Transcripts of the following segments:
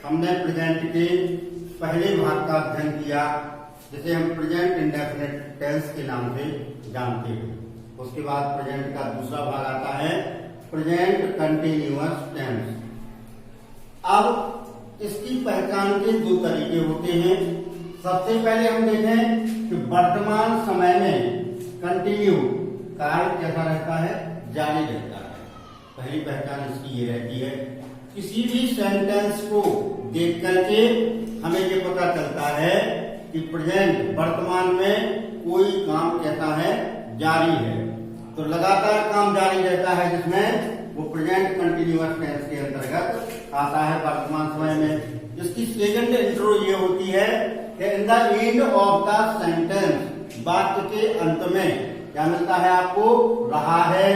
हमने प्रेजेंट के पहले भाग का अध्ययन किया, जिसे हम प्रेजेंट इंडेफिनिट टेंस के नाम से जानते हैं। उसके बाद प्रेजेंट का दूसरा भाग आता है प्रेजेंट कंटिन्यूअस टेंस। अब इसकी पहचान के दो तरीके होते हैं। सबसे पहले हम देखें कि वर्तमान समय में कंटिन्यू कार्य कैसा रहता है, जारी रहता है। पहली पहचान इसकी ये रहती है, किसी भी सेंटेंस को देख करके हमें ये पता चलता है कि प्रेजेंट वर्तमान में कोई काम कैसा है, जारी है। तो लगातार काम जारी रहता है जिसमें वो प्रेजेंट कंटिन्यूअस टेंस के अंतर्गत आता है वर्तमान समय में। इसकी सेकंड इंट्रो ये होती है कि in the end of the sentence, वाक्य के अंत में क्या मिलता है आपको, रहा है,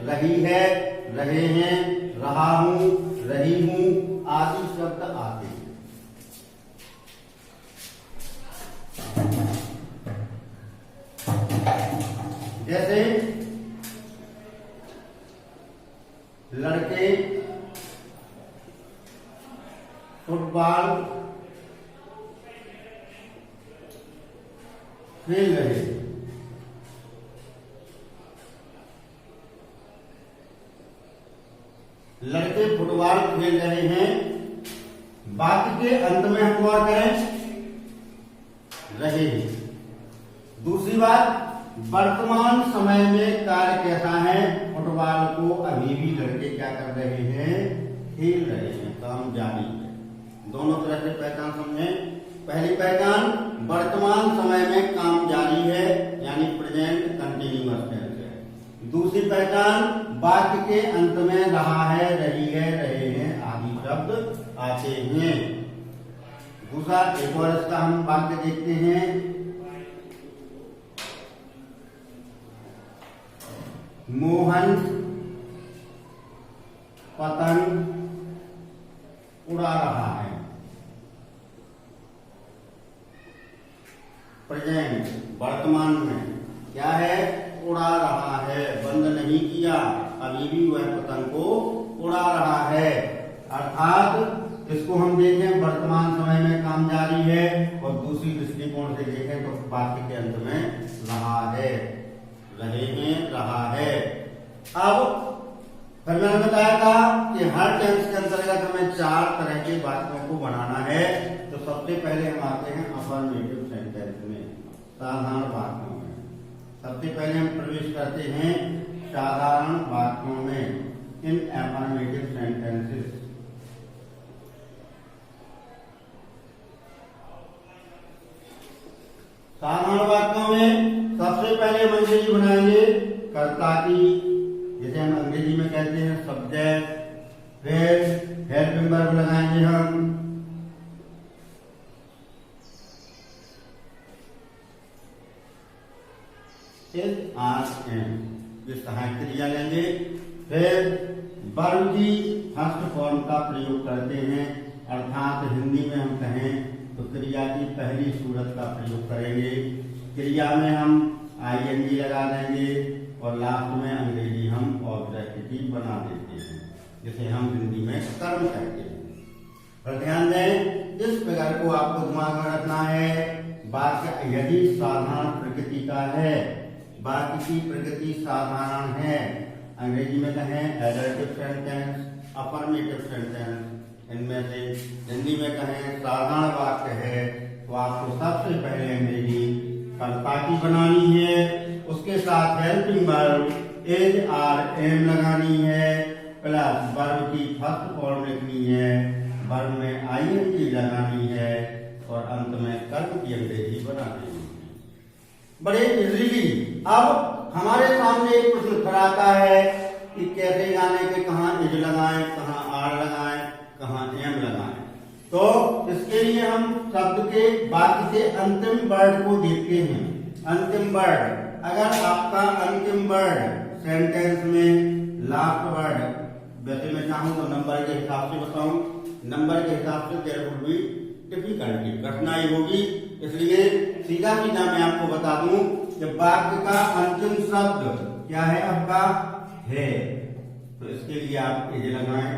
रही है, रहे हैं, रहा हूं, रही हूं आदि शब्द आते हैं। जैसे लड़के फुटबॉल खेल रहे, लड़के फुटबॉल खेल रहे हैं, वाक्य के अंत में हम गौर करें, रहे हैं। दूसरी बात, वर्तमान समय में कार्य कैसा है, फुटबॉल को अभी भी लड़के क्या कर रहे हैं, खेल रहे हैं, काम जारी है। दोनों तरह से पहचान समझें। पहली पहचान, वर्तमान समय में काम जारी है यानी प्रेजेंट कंटिन्यूअस टेंस है। दूसरी पहचान, वाक्य के अंत में रहा है, रही है, रहे हैं आदि शब्द आते हैं। दूसरा एक और इसका हम वाक्य देखते हैं, मोहन पतंग उड़ा रहा है। प्रेजेंट वर्तमान में क्या है, उड़ा रहा है, बंद नहीं किया, अभी भी वह पतंग को उड़ा रहा है। अर्थात इसको हम देखें वर्तमान समय में काम जारी है, और दूसरी दृष्टिकोण से देखें तो वाक्य के अंत में रहा है, रहे हैं, रहा है। अब फिर मैंने बताया था कि हर टेंस के अंतर्गत हमें चार तरह के वाक्यों को बनाना है। तो सबसे पहले हम आते हैं अफर्मेटिव सेंटेंस में, साधारण वाक्यों में। सबसे पहले हम प्रवेश करते हैं साधारण वाक्यों में, इन अफर्मेटिव सेंटेंसेस। साधारण वाक्यों में सबसे पहले हम अंग्रेजी बनाएंगे कर्ता की, जिसे हम अंग्रेजी में कहते हैं सब्जेक्ट। फिर हेल्पिंग वर्ब लगाएंगे हम, ये सहायक क्रिया लेंगे। फिर वर्ब की फर्स्ट फॉर्म का प्रयोग करते हैं, अर्थात हिंदी में हम कहें तो क्रिया की पहली सूरत का प्रयोग करेंगे। क्रिया में हम आईएनजी लगा देंगे और लास्ट में अंग्रेजी हम ऑब्जेक्टिव बना देते हैं, जिसे हम हिंदी में कर्म कहते हैं। पर ध्यान दें, इस प्रकार को आपको दिमाग में रखना है। वाक्य यदि साधारण प्रकृति का है, वाक्य की प्रकृति साधारण है, अंग्रेजी में कहें एडजेक्टिव सेंटेंस, अफर्मेटिव सेंटेंस, इनमें से हिंदी में कहें साधारण वाक्य है, तो आपको सबसे पहले अंग्रेजी कर्ता की बनानी है, उसके साथ helping verb is are am लगानी है, प्लस वर्ब की फर्स्ट फॉर्म लिखनी है, वर्ब में आईएनजी लगानी है, और अंत में कर्म की अंग्रेजी बनानी है। बड़े इजीली। अब हमारे सामने एक प्रश्न खड़ा आता है कि कैसे जाने के कहाँ इज लगाएं, कहाँ आर लगाएं, कहाँ एम लगाएं। तो इसके लिए हम शब्द के वाक्य के अंतिम वर्ड को देखते हैं। अंतिम वर्ड, अगर आपका अंतिम वर्ड सेंटेंस में लास्ट वर्ड, वैसे मैं चाहूं तो नंबर के हिसाब से बताऊं, नंबर के हिसाब से देयर वुड बी डिफिकल्टी, कठिनाई होगी। इसलिए सीधा सीधा मैं आपको बता दूं कि वाक्य का अंतिम शब्द क्या है, आपका है, तो इसके लिए आप इज लगाएं।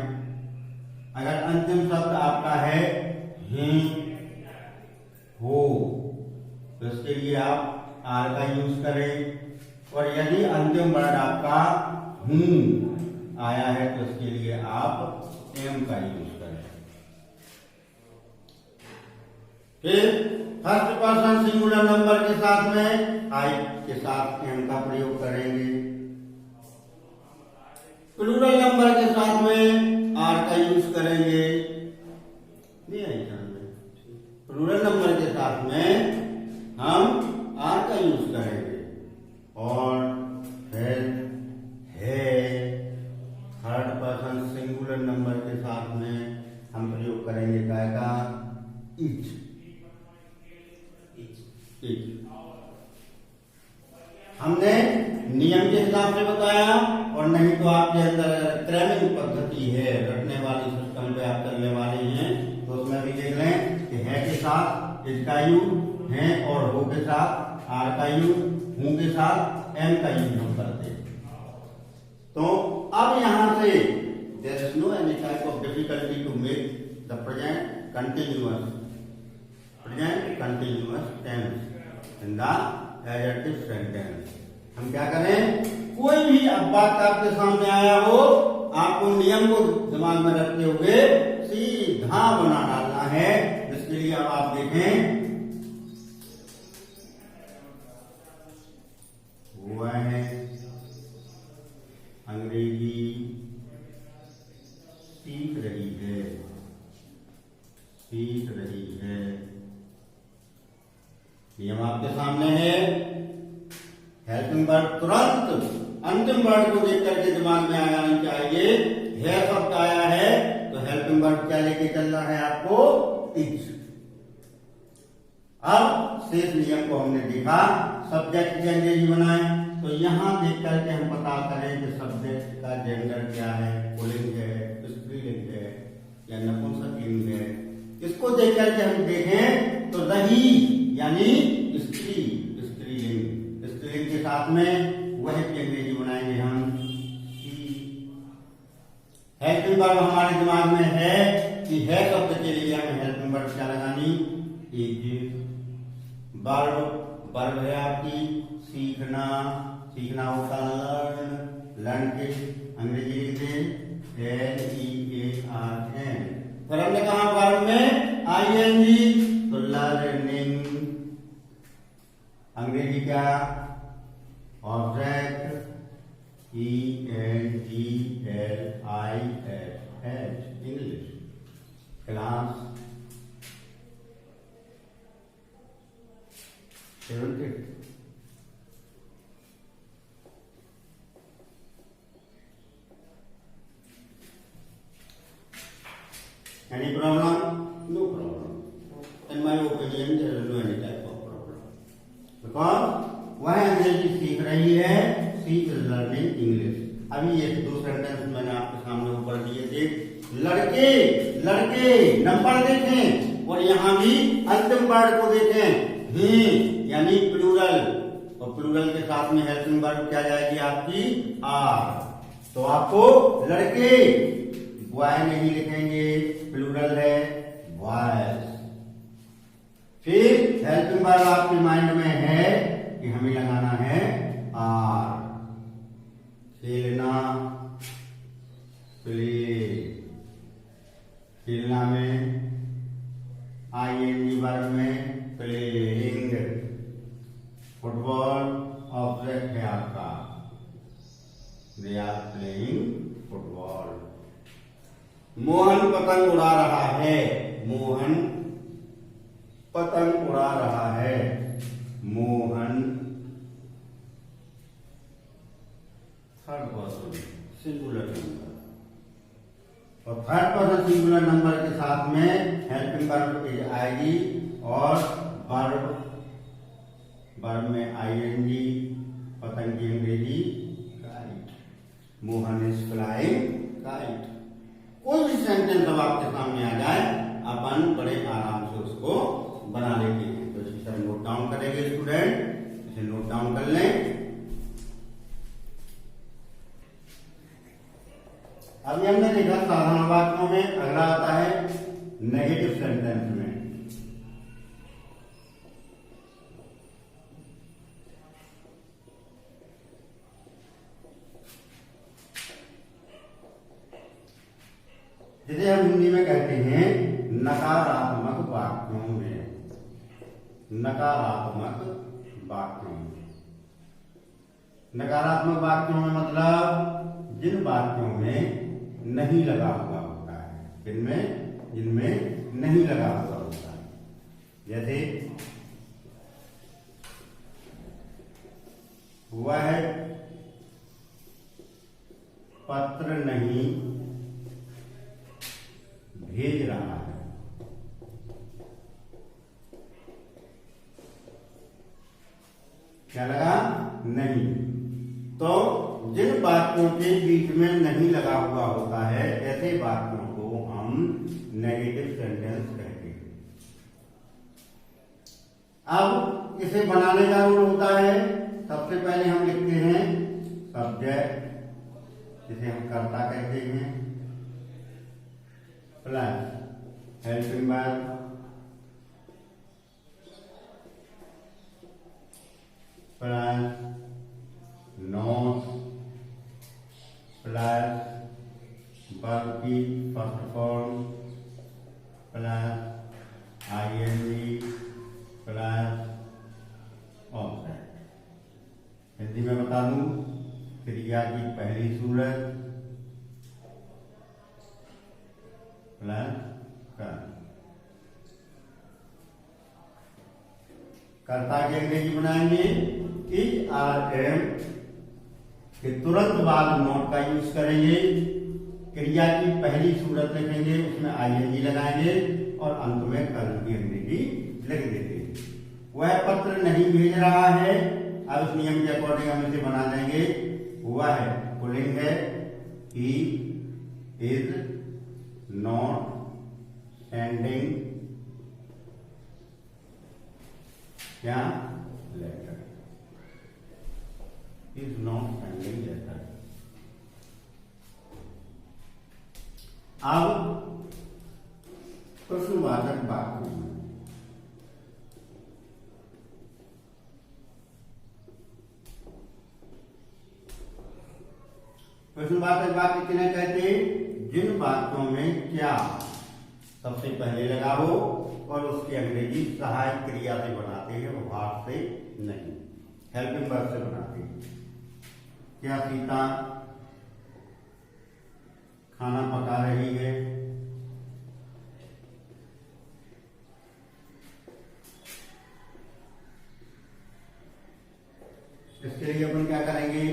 अगर अंतिम शब्द आपका है ही, हो, तो इसके लिए आप आर का यूज करें। और यदि अंतिम वर्ड आपका हूं आया है तो इसके लिए आप एम का यूज करें। फिर फर्स्ट पर्सन सिंगुलर नंबर के साथ में आई के साथ एम का प्रयोग करेंगे। प्लूरल नंबर के साथ में आर का यूज करेंगे। प्लूरल नंबर के साथ में हम आर का यूज करेंगे। और फिर है थर्ड पर्सन सिंगुलर नंबर के साथ में हम प्रयोग करेंगे काय का, इच। हमने नियम के हिसाब से बताया, और नहीं तो आपके अंदर क्रमिक पद्धति है, रटने वाली सिस्टम पे आप करने वाले हैं, तो उसमें भी देख लें कि है के साथ इस का यूज, है और हो के साथ आर का यूज, हूं के साथ एम का यूज हम करते हैं। तो अब यहां से there is no any type of difficulty to make the present continuous tense in the adjective sentence. हम क्या करें, कोई भी अब बात आपके सामने आया हो, आपको नियम को दिमाग में रखते हुए सीधा बना डालना है। इसके लिए अब आप देखें, हुआ है अंग्रेजी सीख रही है, नियम आपके सामने है। हेल्पिंग वर्ड तुरंत अंतिम वर्ड को देख करके दिमाग में आना नहीं चाहिए। है शब्द आया है तो हेल्पिंग वर्ड क्या लेके चलना है आपको, इच। अब शेष नियम को हमने देखा, सब्जेक्ट की अंग्रेजी बनाए, तो यहां देख करके हम पता करें कि सब्जेक्ट का जेंडर क्या है, पुल्लिंग है, स्त्रीलिंग है या नपुंसकलिंग है। इसको देख करके हम देखें तो रही यानी स्त्रीलिंग के साथ में वह की अंग्रेजी बनाएंगे हम। हेल्पिंग वर्ब हमारे दिमाग में है कि है शब्द के लिए हमें हेल्पिंग वर्ब क्या लगानी, इज। वर्ब है आपकी सीखना होता लर्न के अंग्रेजी लिखते LEARN। फिर हमने कहा वर्ब में ING, तो लर्निंग। अंग्रेजी क्या, object ENGLISH, English. Class 7th। Any problem? No problem. In my opinion, there is no any type of problem. Because वह अंग्रेजी सीख रही है, शी इज लर्निंग इंग्लिश। अभी ये दो सेंटेंस मैंने आपके सामने ऊपर दिए थे। लड़के नंबर देखें, और यहाँ भी अंतिम वर्ड को देखें, ही यानी प्लूरल, और प्लूरल के साथ में हेल्पिंग वर्ब क्या जाएगी आपकी, आर। तो आपको लड़के बॉय नहीं लिखेंगे, प्लूरल है बॉयज। फिर हेल्पिंग वर्ब आपके माइंड में है कि हमें लगाना है आर। खेलना प्ले, खेलना में ING वर्ब में प्लेइंग। फुटबॉल ऑब्जेक्ट है आपका, they are playing football. Mohan पतंग उड़ा रहा है, मोहन पतंग उड़ा रहा है, Mohan. Third person singular number, और थर्ड पर्सन सिंगुलर नंबर के साथ में हेल्पिंग वर्ब आएगी, और वर्ब में ING, पतंग की अंग्रेजी kite, Mohan is flying kite. कोई भी सेंटेंस अब आपके सामने आ जाए, अपन बड़े आराम से उसको बना लेते हैं। तो इसी तरह नोट डाउन करेंगे स्टूडेंट, इसे नोट डाउन कर लें। अभी हमने देखा साधारण वाक्यों में, अगला आता है नेगेटिव सेंटेंस में। जिसे हम हिंदी में कहते हैं नकारात्मक वाक्यों में। नकारात्मक वाक्यों में, नकारात्मक वाक्यों में मतलब जिन वाक्यों में नहीं लगा हुआ होता है, जिनमें नहीं लगा हुआ होता है। जैसे वह पत्र नहीं भेज रहा है। क्या लगा? नहीं। तो जिन वाक्यों के बीच में नहीं लगा हुआ होता है, ऐसे वाक्यों को हम नेगेटिव सेंटेंस कहते हैं। अब इसे बनाने का रूल होता है, सबसे पहले हम लिखते हैं सब्जेक्ट, जिसे हम कर्ता कहते हैं, plus helping verb, plus not, plus verb की first form, plus ING, plus object. Hindi में बता दूं, क्रिया की पहली सूरत प्लस कर्ता की अंग्रेजी बनाएंगे इज आर एम के तुरंत बाद नोट का यूज करेंगे। क्रिया की पहली सूरत लिखेंगे, उसमें आईएनजी लगाएंगे और अंत में कर्म की अंग्रेजी लिख देंगे। वह पत्र नहीं भेज रहा है। अब इस नियम के अकॉर्डिंग हम इसे बना देंगे। वह पुल्लिंग है, ही इज नॉट सेंडिंग क्या letter, is not sending letter. अब प्रश्नवाचक वाक्य में प्रश्नवाचक वाक्य किन्हें कहते हैं? जिन वाक्यों में क्या सबसे पहले लगा हो और उसकी अंग्रेजी सहायक क्रिया से बनाते हैं, वो भाग से नहीं, हेल्पिंग वर्ब से बनाते हैं। क्या सीता खाना पका रही है? इसके लिए अपन क्या करेंगे?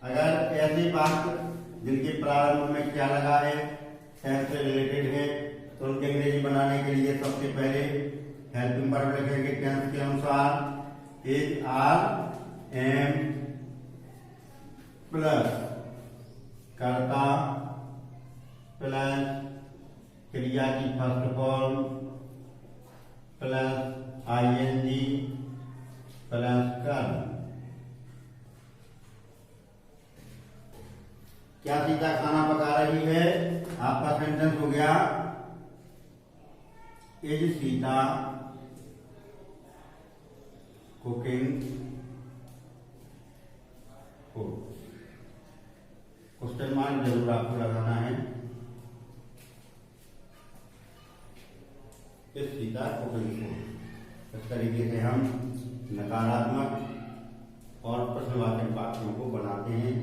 अगर ऐसे वाक्य जिनके प्रारंभ में क्या लगा है, सेंस से रिलेटेड है, तो उनकी अंग्रेजी बनाने के लिए सबसे पहले हेल्पिंग वर्ब लिखेंगे टेंस के अनुसार, इज आर एम प्लस कर्ता प्लस क्रिया की first form plus ING plus कर्म। क्या सीता खाना पका रही है? आपका सेंटेंस हो गया is Sita cooking food. Question mark जरूर आपको लगाना है। Is Sita cooking food. इस तरीके से हम नकारात्मक और प्रश्नवाचक वाक्यों को बनाते हैं।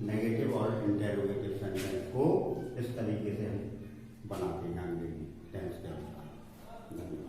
नेगेटिव और इंटेरोगेटिव सेंटेंस को इस तरीके से हम बनाते हैं अंग्रेजी टेंस के अनुसार। धन्यवाद।